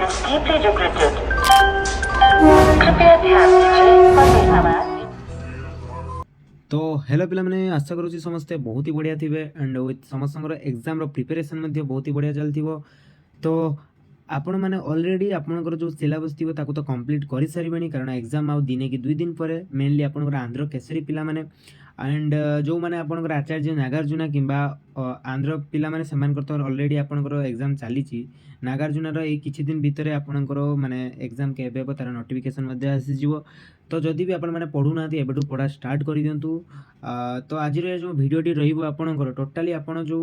is deeply regretted. कृपया ध्यान दीजिए वंदे मातरम। तो हेलो पिला माने आशा करूँ समस्ते बहुत ही बढ़िया थे एंड विथ समस्त एग्जाम प्रिपेरेसन बहुत ही बढ़िया चलती। तो आपण मैंने ऑलरेडी आपंकर जो सिलेबस थी तो कंप्लीट कर सारे कारण एग्जाम आउ दिने कि 2 दिन पर मेनली आपंकर आंध्र केसरी पिला माने एंड जो मैंने आपंकर आचार्य नागार्जुना कि आंध्र पिला माने सेमानकर तो ऑलरेडी आपंकर एग्जाम चली नागार्जुनार ये किछि दिन भितर आपंकर माने एग्जाम केबे हे तार नोटिफिकेशन आसीजिवो। तो जदि भी आपण मैंने पढ़ुना एबेठू पढ़ा स्टार्ट कर दिंतु। तो आज जो भिडियोटी रहिबो आपणकर टोटाली आपण जो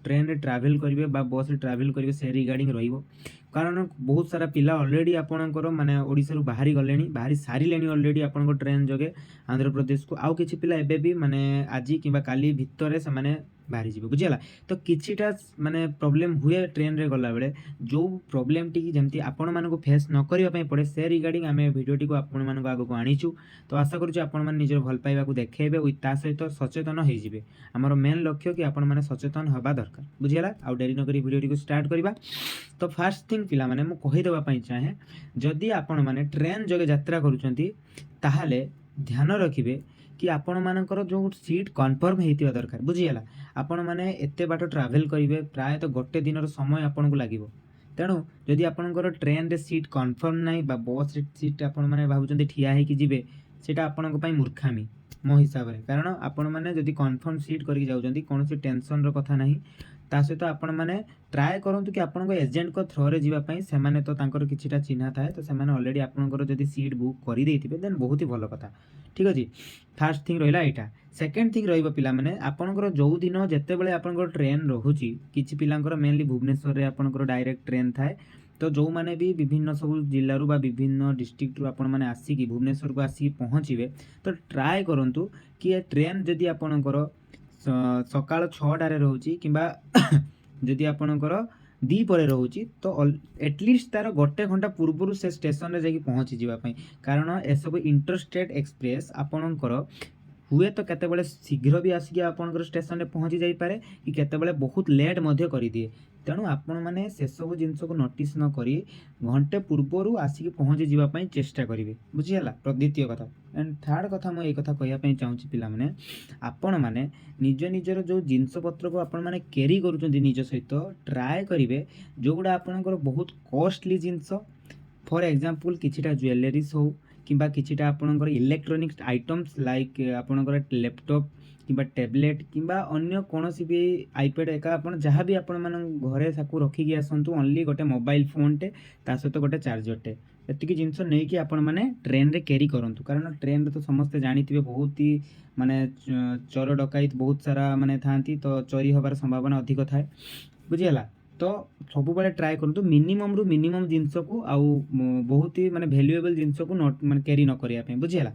ट्रेन रे ट्रैवल करेंगे बस रे ट्रैवल करेंगे से रिगार्डिंग रहिबो कारण बहुत सारा पिला ऑलरेडी आपणकर माने ओडिसा रु बाहरी गलेनी बाहरी सारिलेनी ऑलरेडी आपणकर ट्रेन जगे आंध्र प्रदेश को आउ किछि पिला एबे भी माने आज किबा काली भितरे से माने बाहरी जीवे बुझिला। तो किछिटा माने प्रॉब्लम हुए ट्रेन रे गला बेले जो प्रॉब्लम टी जेमती आपण मानको फेस न करिवा पई पड़े से रिगार्डिंग आमे भिडियोटी को आपण मानको आगो को आनीचु। तो आशा करूछु आपण माने निजर भल पाइबा को देखेबे विथ ता सहित सचेतन होई जिवे। हमर मेन लक्ष्य कि आपण माने सचेतन हबा दरकार बुझिला। आ डेरी न करी भिडियोटी को स्टार्ट करबा। तो फर्स्ट थिंग पिला माने मु कहि देबा पई चाहे जदि आपण माने ट्रेन जगे यात्रा करूचंती ताहाले ध्यान रखिबे कि आपण मानकर जो सीट कन्फर्म होइतिबा दरकार बुझिला। आपण माने एते बाट ट्रैवल करिवे प्राय तो गोटे दिनर समय आपण को लागिवो तेणु जदि आपणकर ट्रेन रे सीट कन्फर्म नाही बा बस रे सीट आपण माने भाबुचंती ठिया हे कि जिवे सेटा आपणक पई मूर्खामी मो हिसाब रे कारण आपण माने जदि कन्फर्म सीट करके जाउचंती कोनोसी टेंशन रो कथा नाही। ता सहित आपण माने ट्राए करंतु कि आपण एजेंट को थ्रो रे जीवा पई से माने तो तांकर किछिटा चिन्हा थाए तो से माने ऑलरेडी आपणकर जदि सीट बुक करि देथिबे देन बहुत ही भलो कथा ठीक अछि। फर्स्ट थिंग रहिला एटा। सेकंड थिंग रहिबो पिला माने आपणकर जो दिन जते बेले आपणकर ट्रेन रहुची किछि पिलांकर मेनली भुवनेश्वर रे आपणकर डायरेक्ट ट्रेन थाए तो जो माने भी विभिन्न सब जिल्ला रु बा विभिन्न डिस्ट्रिक्ट रु आपण माने आसी कि भुवनेश्वर को आसी पहुँचीबे तो ट्राए करंतु कि ए ट्रेन जदि आपणकर सकाळ 6टा रे रहउची किबा जदि आपणकर दी परे रहउची तो एटलिस्ट तार गोटे घंटा पूर्व से स्टेशन रे जाकी पहुँची जीवा पई कारण ए सब इंटरस्टेट एक्सप्रेस आपणकर हुए तो केते शीघ्र भी आसिक आपणकर स्टेशन रे पहुँची जाई पारे कि केते बहुत लेट मध्य करि दिए। तेणु आपण माने से सब जिनस को नोटिस न करी घंटे पूर्व आसिक पहुँची जीवा पई चेष्टा करिवे बुझिला। द्वितीय कथा एंड थर्ड कथा मु ए कथा कहिया पई चाहूची पिला माने आपण माने निज निजर जो जिनस पत्र को आपण माने कैरी करूचंदी निज सहित ट्राए करिवे जोगुडा आपणकर बहुत कॉस्टली जिनस फॉर एग्जांपल किछिटा ज्वेलरीज हो किंबा किछिटा आपणकर इलेक्ट्रॉनिक्स आइटम्स लाइक आपणकर लैपटॉप किंबा टैबलेट किंबा अन्य कोनोसी भी आईपैड एका आपण जहाँ भी आपण मान घरे साकू रखिकी आसतु ओनली गोटे मोबाइल फोन टे ता सहित गोटे चार्जर टे एतिकी जिनस नहीं कि आपण माने ट्रेन रे कैरी करंतु कारण ट्रेन रे तो समस्ते जानिथिबे बहुत ही माने चोर डकाइत बहुत सारा माने थांती तो चोरी होबार संभावना अधिक थाए बुझिला। तो सब बेले ट्राए करंतु मिनिमम रु मिनिमम जिनस को आउ बहुत ही माने वैल्यूएबल जिनस को नोट माने कैरी न करिया पे बुझिला।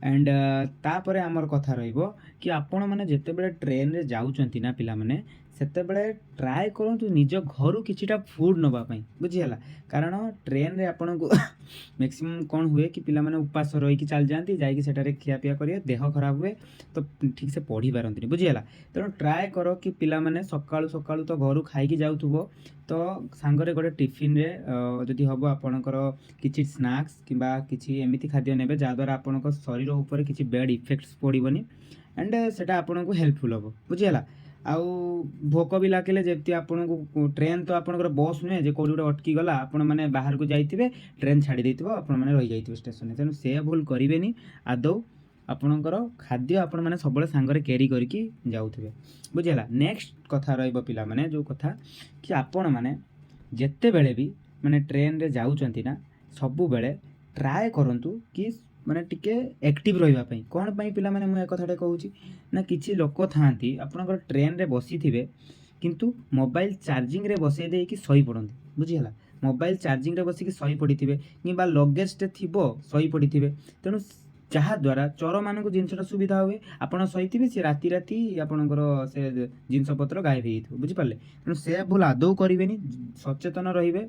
एंड तापरे आमर कथा रहिबो कि आपण माने जेते बेले ट्रेन रे जाउचंती ना पिला माने सेते बेले ट्राए करंतु निज घरु किछिटा फूड नबा पई बुझिला कारण ट्रेन रे आपण को मैक्सिमम कोन हुए कि पिला माने उपास रही कि चल जांती जाई कि सेटारे खिया पिया करिए देह खराब हुए तो ठीक से पढ़ी पारंती बुझिला। तेणु ट्राए करो कि पिला माने सकाळु सकाळु तो घरु खाई कि जाउथुबो तो सांगरे गोटे टिफिन रे जदि हबो आपणकर किछि स्नैक्स किबा किछि एमिति खाद्य नेबे जा द्वारा आपणक शरीर ऊपर किछि बैड इफेक्ट्स पड़िबनी एंड सेटा आपणको हेल्पफुल हबो बुझिला। आउ भोक भी लागले जेती आपको ट्रेन तो आपणकर बस नुहे जे कोडी गोटे अटकी गला आपण माने बाहर को जाइथिबे ट्रेन छाड़ी देइथिबो आपण माने रहि जाइथिबे स्टेशन रे तेनु से भूल करिवेनी आदौ आपणकर खाद्य आपण माने सबले सांगरे कैरी करके जाउथिबे बुझिला। नेक्स्ट कथा रहइबो पिला माने जो कथा कि आपण माने जेते बेले भी माने ट्रेन रे जाउचंती ना सबु बेले ट्राए करंतु कि माने टिके एक्टिव रहिबा पई कोन पई पिला माने मु ए कथाटे कहूची ना किछि लोक थांती आपनकर ट्रेन रे बसी थिबे किंतु मोबाइल चार्जिंग रे बसै दे कि सही पड़ंती बुझिला। मोबाइल चार्जिंग रे बसी कि सही पड़िथिबे किबा लगेज टे थिबो सही पड़िथिबे तेणु जहाँ द्वारा चोर मानक जिनसटा सुविधा हुए आपण सही सी राति राति आपणकर से जिनस पत्र गायब हो बुझिपारे तेणु से भूल आदौ करेनि सचेतन रे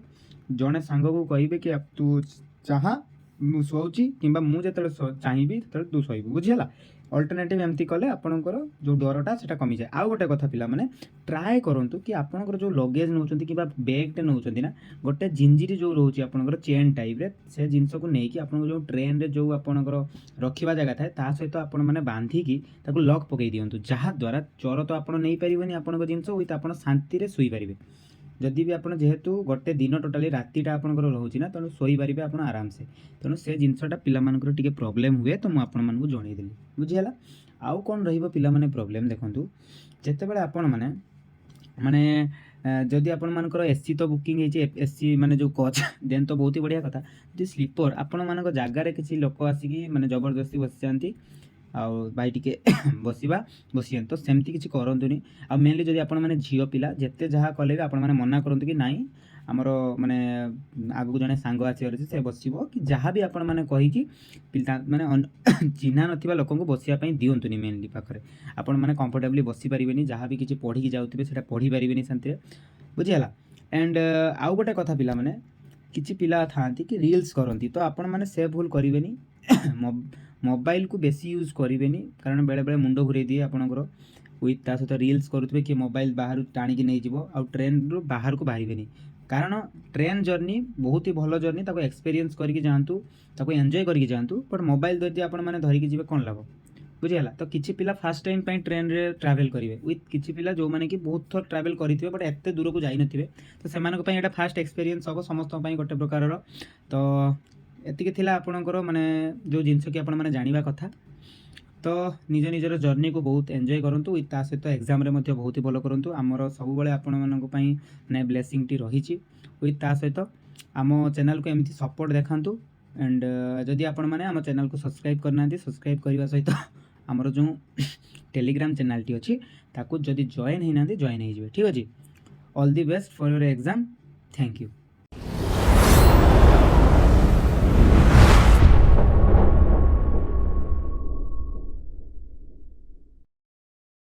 जड़े सांग को कहे कि तू चाह ମୁଁ ଶୋଉଛି କିମ୍ବା ମୁଁ ଯେତେବେଳେ ଚାହିଁବି ସେତେବେଳେ ତୁ ଶୋଇବୁ, ବୁଝିହେଲା। ଅଲ୍ଟରନେଟିଭ୍ ଏମିତି କଲେ ଆପଣଙ୍କର ଯେଉଁ ଡରଟା ସେଇଟା କମିଯାଏ। ଆଉ ଗୋଟେ କଥା ପିଲାମାନେ, ଟ୍ରାଏ କରନ୍ତୁ କି ଆପଣଙ୍କର ଯେଉଁ ଲଗେଜ୍ ନେଉଛନ୍ତି କିମ୍ବା ବ୍ୟାଗ୍ଟେ ନେଉଛନ୍ତି ନା, ଗୋଟେ ଜିଞ୍ଜିରି ଯେଉଁ ରହୁଛି ଆପଣଙ୍କର ଚେନ୍ ଟାଇପ୍ରେ, ସେ ଜିନିଷକୁ ନେଇକି ଆପଣଙ୍କ ଯେଉଁ ଟ୍ରେନ୍ରେ ଯେଉଁ ଆପଣଙ୍କର ରଖିବା ଜାଗା ଥାଏ ତା ସହିତ ଆପଣମାନେ ବାନ୍ଧିକି ତାକୁ ଲକ୍ ପକାଇ ଦିଅନ୍ତୁ, ଯାହାଦ୍ୱାରା ଚୋର ତ ଆପଣ ନେଇପାରିବେନି ଆପଣଙ୍କ ଜିନିଷ, ୱିଥ୍ ଆପଣ ଶାନ୍ତିରେ ଶୋଇପାରିବେ। ଯଦି ବି ଆପଣ ଯେହେତୁ ଗୋଟେ ଦିନ ଟୋଟାଲି ରାତିଟା ଆପଣଙ୍କର ରହୁଛି ନା, ତେଣୁ ଶୋଇପାରିବେ ଆପଣ ଆରାମସେ। ତେଣୁ ସେ ଜିନିଷଟା ପିଲାମାନଙ୍କର ଟିକେ ପ୍ରୋବ୍ଲେମ୍ ହୁଏ, ତ ମୁଁ ଆପଣମାନଙ୍କୁ ଜଣେଇଦେଲି, ବୁଝିହେଲା। ଆଉ କ'ଣ ରହିବ ପିଲାମାନେ ପ୍ରୋବ୍ଲେମ୍, ଦେଖନ୍ତୁ ଯେତେବେଳେ ଆପଣମାନେ ମାନେ ଯଦି ଆପଣମାନଙ୍କର ଏସି ତ ବୁକିଂ ହେଇଛି, ଏସି ମାନେ ଯେଉଁ କୋଚ୍ ଦେନ୍ ତ ବହୁତ ହି ବଢ଼ିଆ କଥା। ଯଦି ସ୍ଲିପର୍ ଆପଣମାନଙ୍କ ଜାଗାରେ କିଛି ଲୋକ ଆସିକି ମାନେ ଜବରଦସ୍ତି ବସିଯାଆନ୍ତି ଆଉ ଭାଇ ଟିକେ ବସିଯାଆନ୍ତି, ତ ସେମିତି କିଛି କରନ୍ତୁନି। ଆଉ ମେନଲି ଯଦି ଆପଣମାନେ ଝିଅ ପିଲା, ଯେତେ ଯାହା କଲେ ବି ଆପଣମାନେ ମନା କରନ୍ତୁ କି ନାଇଁ ଆମର ମାନେ ଆଗକୁ ଜଣେ ସାଙ୍ଗ ଆସିବାର ଅଛି, ସେ ବସିବ କି ଯାହା ବି ଆପଣମାନେ କହିକି ପିଲା ମାନେ ଚିହ୍ନା ନଥିବା ଲୋକଙ୍କୁ ବସିବା ପାଇଁ ଦିଅନ୍ତୁନି। ମେନଲି ପାଖରେ ଆପଣମାନେ କମ୍ଫର୍ଟେବଲି ବସିପାରିବେନି, ଯାହା ବି କିଛି ପଢ଼ିକି ଯାଉଥିବେ ସେଇଟା ପଢ଼ିପାରିବେନି ଶାନ୍ତିରେ, ବୁଝିହେଲା। ଆଣ୍ଡ ଆଉ ଗୋଟେ କଥା ପିଲାମାନେ, କିଛି ପିଲା ଥାଆନ୍ତି କି ରିଲ୍ସ କରନ୍ତି, ତ ଆପଣମାନେ ସେ ଭୁଲ କରିବେନି। ମୋବାଇଲକୁ ବେଶୀ ୟୁଜ୍ କରିବେନି, କାରଣ ବେଳେବେଳେ ମୁଣ୍ଡ ଘୁରେଇ ଦିଏ ଆପଣଙ୍କର। ୱିଥ୍ ତା ସହିତ ରିଲ୍ସ କରୁଥିବେ କି ମୋବାଇଲ ବାହାରୁ ଟାଣିକି ନେଇଯିବ, ଆଉ ଟ୍ରେନ୍ରୁ ବାହାରକୁ ବାହାରିବେନି। କାରଣ ଟ୍ରେନ୍ ଜର୍ଣ୍ଣି ବହୁତ ହି ଭଲ ଜର୍ଣ୍ଣି, ତାକୁ ଏକ୍ସପିରିଏନ୍ସ କରିକି ଯାଆନ୍ତୁ, ତାକୁ ଏନ୍ଜୟ କରିକି ଯାଆନ୍ତୁ। ବଟ୍ ମୋବାଇଲ ଯଦି ଆପଣମାନେ ଧରିକି ଯିବେ କ'ଣ ଲାଭ, ବୁଝିହେଲା। ତ କିଛି ପିଲା ଫାର୍ଷ୍ଟ ଟାଇମ୍ ପାଇଁ ଟ୍ରେନ୍ରେ ଟ୍ରାଭେଲ୍ କରିବେ, ୱିଥ୍ କିଛି ପିଲା ଯେଉଁମାନେ କି ବହୁତ ଥର ଟ୍ରାଭେଲ୍ କରିଥିବେ ବଟ୍ ଏତେ ଦୂରକୁ ଯାଇନଥିବେ, ତ ସେମାନଙ୍କ ପାଇଁ ଏଇଟା ଫାର୍ଷ୍ଟ ଏକ୍ସପିରିଏନ୍ସ ହେବ, ସମସ୍ତଙ୍କ ପାଇଁ ଗୋଟେ ପ୍ରକାରର। ତ ଏତିକି ଥିଲା ଆପଣଙ୍କର ମାନେ ଯେଉଁ ଜିନିଷ କି ଆପଣମାନେ ଜାଣିବା କଥା। ତ ନିଜ ନିଜର ଜର୍ଣ୍ଣିକୁ ବହୁତ ଏନ୍ଜୟ କରନ୍ତୁ, ୱିଥ୍ ତା ସହିତ ଏକ୍ଜାମ୍ରେ ମଧ୍ୟ ବହୁତ ଭଲ କରନ୍ତୁ। ଆମର ସବୁବେଳେ ଆପଣମାନଙ୍କ ପାଇଁ ମାନେ ବ୍ଲେସିଂଟି ରହିଛି। ୱିଥ୍ ତା ସହିତ ଆମ ଚ୍ୟାନେଲ୍କୁ ଏମିତି ସପୋର୍ଟ ଦେଖାନ୍ତୁ। ଆଣ୍ଡ ଯଦି ଆପଣମାନେ ଆମ ଚ୍ୟାନେଲ୍କୁ ସବସ୍କ୍ରାଇବ୍ କରିନାହାନ୍ତି, ସବସ୍କ୍ରାଇବ୍ କରିବା ସହିତ ଆମର ଯେଉଁ ଟେଲିଗ୍ରାମ ଚ୍ୟାନେଲ୍ଟି ଅଛି ତାକୁ ଯଦି ଜଏନ୍ ହେଇନାହାନ୍ତି ଜଏନ୍ ହେଇଯିବେ, ଠିକ୍ ଅଛି। All the best for your exam. Thank you.